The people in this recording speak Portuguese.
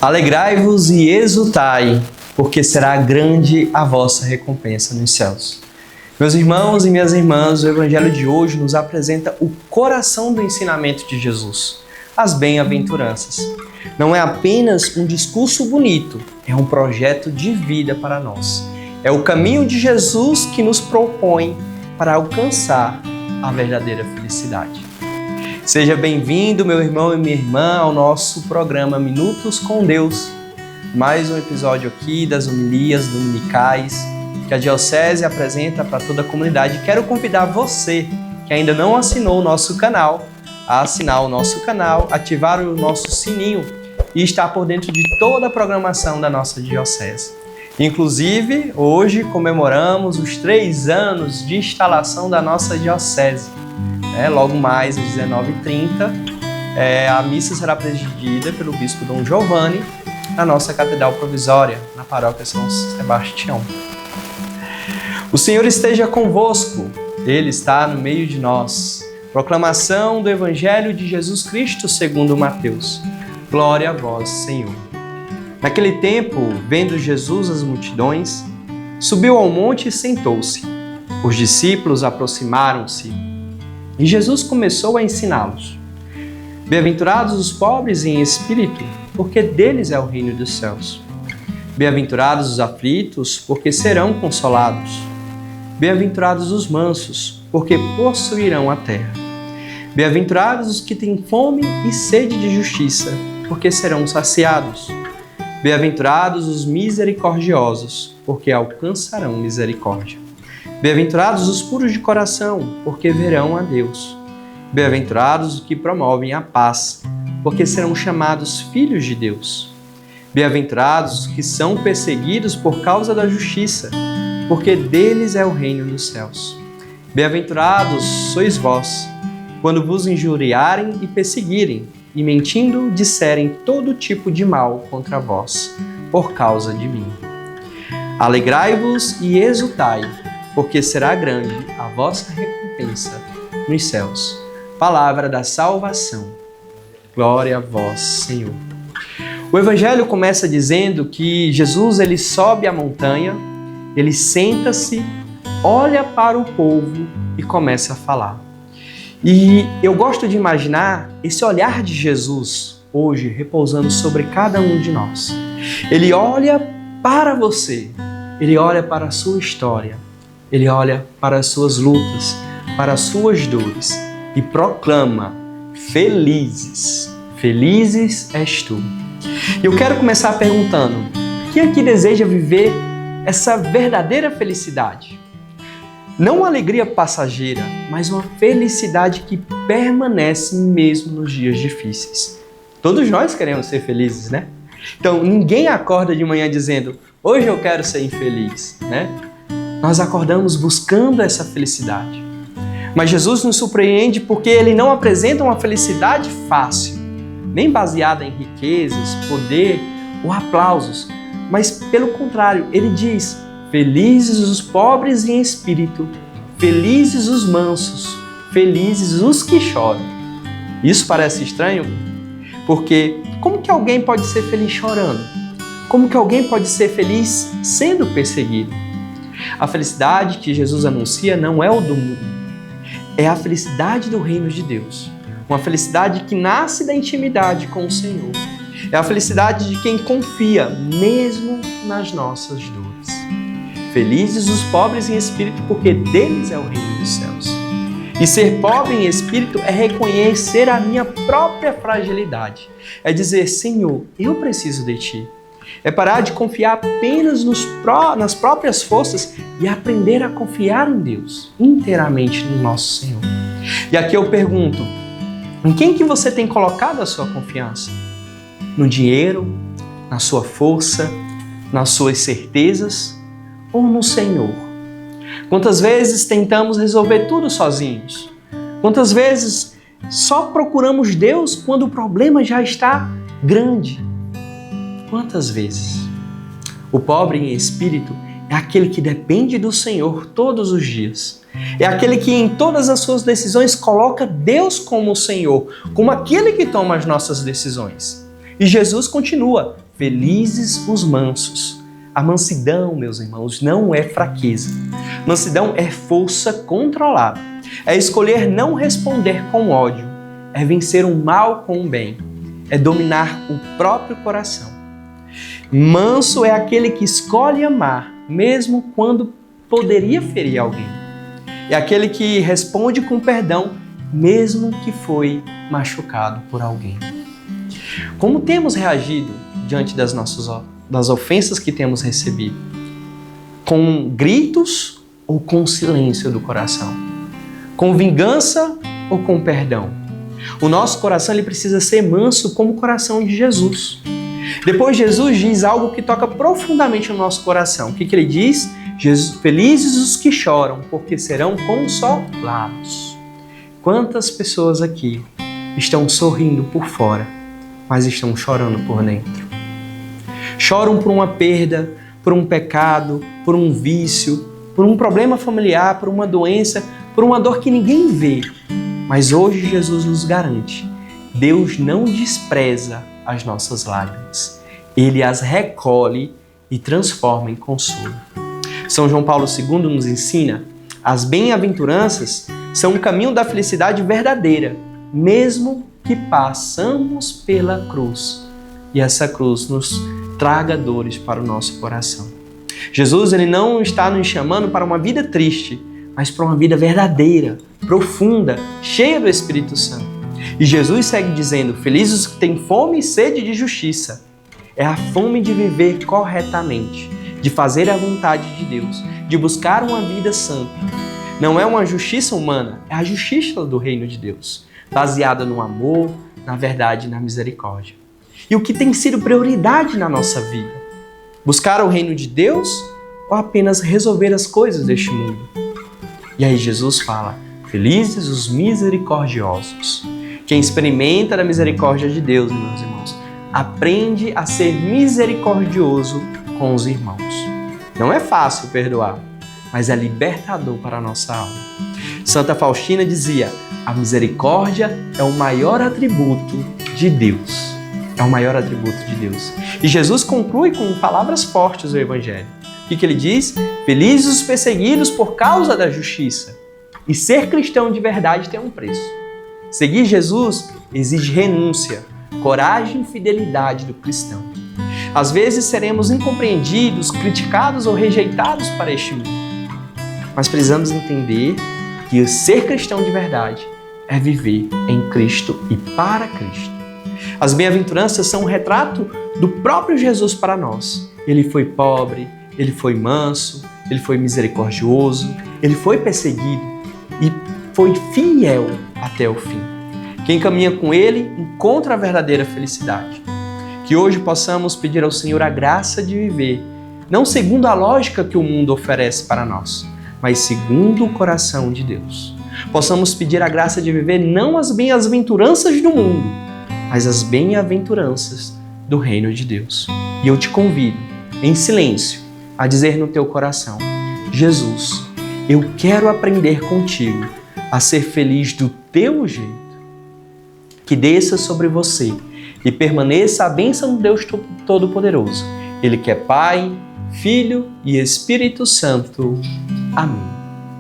Alegrai-vos e exultai, porque será grande a vossa recompensa nos céus. Meus irmãos e minhas irmãs, o Evangelho de hoje nos apresenta o coração do ensinamento de Jesus, as bem-aventuranças. Não é apenas um discurso bonito, é um projeto de vida para nós. É o caminho de Jesus que nos propõe para alcançar a verdadeira felicidade. Seja bem-vindo, meu irmão e minha irmã, ao nosso programa Minutos com Deus. Mais um episódio aqui das homilias dominicais que a Diocese apresenta para toda a comunidade. Quero convidar você que ainda não assinou o nosso canal a assinar o nosso canal, ativar o nosso sininho e estar por dentro de toda a programação da nossa Diocese. Inclusive, hoje comemoramos os 3 anos de instalação da nossa Diocese. Logo mais às 19h30, a missa será presidida pelo Bispo Dom Giovanni na nossa Catedral Provisória, na Paróquia São Sebastião. O Senhor esteja convosco, Ele está no meio de nós. Proclamação do Evangelho de Jesus Cristo segundo Mateus. Glória a vós, Senhor. Naquele tempo, vendo Jesus as multidões, subiu ao monte e sentou-se. Os discípulos aproximaram-se e Jesus começou a ensiná-los. Bem-aventurados os pobres em espírito, porque deles é o reino dos céus. Bem-aventurados os aflitos, porque serão consolados. Bem-aventurados os mansos, porque possuirão a terra. Bem-aventurados os que têm fome e sede de justiça, porque serão saciados. Bem-aventurados os misericordiosos, porque alcançarão misericórdia. Bem-aventurados os puros de coração, porque verão a Deus. Bem-aventurados os que promovem a paz, porque serão chamados filhos de Deus. Bem-aventurados os que são perseguidos por causa da justiça, porque deles é o reino dos céus. Bem-aventurados sois vós, quando vos injuriarem e perseguirem, e mentindo disserem todo tipo de mal contra vós, por causa de mim. Alegrai-vos e exultai, porque será grande a vossa recompensa nos céus. Palavra da salvação. Glória a vós, Senhor. O Evangelho começa dizendo que Jesus ele sobe a montanha, ele senta-se, olha para o povo e começa a falar. E eu gosto de imaginar esse olhar de Jesus hoje repousando sobre cada um de nós. Ele olha para você, ele olha para a sua história, ele olha para as suas lutas, para as suas dores e proclama: felizes, felizes és tu. E eu quero começar perguntando: quem aqui deseja viver essa verdadeira felicidade? Não uma alegria passageira, mas uma felicidade que permanece mesmo nos dias difíceis. Todos nós queremos ser felizes, né? Então, ninguém acorda de manhã dizendo: hoje eu quero ser infeliz, né? Nós acordamos buscando essa felicidade. Mas Jesus nos surpreende porque Ele não apresenta uma felicidade fácil, nem baseada em riquezas, poder ou aplausos, mas pelo contrário, Ele diz: felizes os pobres em espírito, felizes os mansos, felizes os que choram. Isso parece estranho? Porque como que alguém pode ser feliz chorando? Como que alguém pode ser feliz sendo perseguido? A felicidade que Jesus anuncia não é o do mundo, é a felicidade do reino de Deus. Uma felicidade que nasce da intimidade com o Senhor. É a felicidade de quem confia mesmo nas nossas dores. Felizes os pobres em espírito, porque deles é o reino dos céus. E ser pobre em espírito é reconhecer a minha própria fragilidade. É dizer: Senhor, eu preciso de Ti. É parar de confiar apenas nas próprias forças e aprender a confiar em Deus, inteiramente no nosso Senhor. E aqui eu pergunto: em quem que você tem colocado a sua confiança? No dinheiro, na sua força, nas suas certezas ou no Senhor? Quantas vezes tentamos resolver tudo sozinhos? Quantas vezes só procuramos Deus quando o problema já está grande? Quantas vezes? O pobre em espírito é aquele que depende do Senhor todos os dias. É aquele que em todas as suas decisões coloca Deus como o Senhor, como aquele que toma as nossas decisões. E Jesus continua: felizes os mansos. A mansidão, meus irmãos, não é fraqueza. Mansidão é força controlada. É escolher não responder com ódio. É vencer o mal com o bem. É dominar o próprio coração. Manso é aquele que escolhe amar, mesmo quando poderia ferir alguém. É aquele que responde com perdão, mesmo que foi machucado por alguém. Como temos reagido diante das ofensas que temos recebido? Com gritos ou com silêncio do coração? Com vingança ou com perdão? O nosso coração ele precisa ser manso como o coração de Jesus. Depois Jesus diz algo que toca profundamente no nosso coração. O que ele diz? Felizes os que choram, porque serão consolados. Quantas pessoas aqui estão sorrindo por fora, mas estão chorando por dentro? Choram por uma perda, por um pecado, por um vício, por um problema familiar, por uma doença, por uma dor que ninguém vê. Mas hoje Jesus nos garante: Deus não despreza as nossas lágrimas. Ele as recolhe e transforma em consolo. São João Paulo II nos ensina: as bem-aventuranças são um caminho da felicidade verdadeira, mesmo que passamos pela cruz e essa cruz nos traga dores para o nosso coração. Jesus ele não está nos chamando para uma vida triste, mas para uma vida verdadeira, profunda, cheia do Espírito Santo. E Jesus segue dizendo: felizes os que têm fome e sede de justiça. É a fome de viver corretamente, de fazer a vontade de Deus, de buscar uma vida santa. Não é uma justiça humana, é a justiça do reino de Deus, baseada no amor, na verdade e na misericórdia. E o que tem sido prioridade na nossa vida? Buscar o reino de Deus ou apenas resolver as coisas deste mundo? E aí Jesus fala: felizes os misericordiosos. Quem experimenta da misericórdia de Deus, meus irmãos, aprende a ser misericordioso com os irmãos. Não é fácil perdoar, mas é libertador para a nossa alma. Santa Faustina dizia: a misericórdia é o maior atributo de Deus. É o maior atributo de Deus. E Jesus conclui com palavras fortes o Evangelho. O que ele diz? Felizes os perseguidos por causa da justiça. E ser cristão de verdade tem um preço. Seguir Jesus exige renúncia, coragem e fidelidade do cristão. Às vezes seremos incompreendidos, criticados ou rejeitados para este mundo. Mas precisamos entender que ser cristão de verdade é viver em Cristo e para Cristo. As bem-aventuranças são um retrato do próprio Jesus para nós. Ele foi pobre, ele foi manso, ele foi misericordioso, ele foi perseguido e foi fiel até o fim. Quem caminha com ele encontra a verdadeira felicidade. Que hoje possamos pedir ao Senhor a graça de viver, não segundo a lógica que o mundo oferece para nós, mas segundo o coração de Deus. Possamos pedir a graça de viver não as bem-aventuranças do mundo, mas as bem-aventuranças do reino de Deus. E eu te convido, em silêncio, a dizer no teu coração: Jesus, eu quero aprender contigo a ser feliz do teu jeito. Que desça sobre você e permaneça a bênção do Deus Todo-Poderoso. Ele que é Pai, Filho e Espírito Santo. Amém.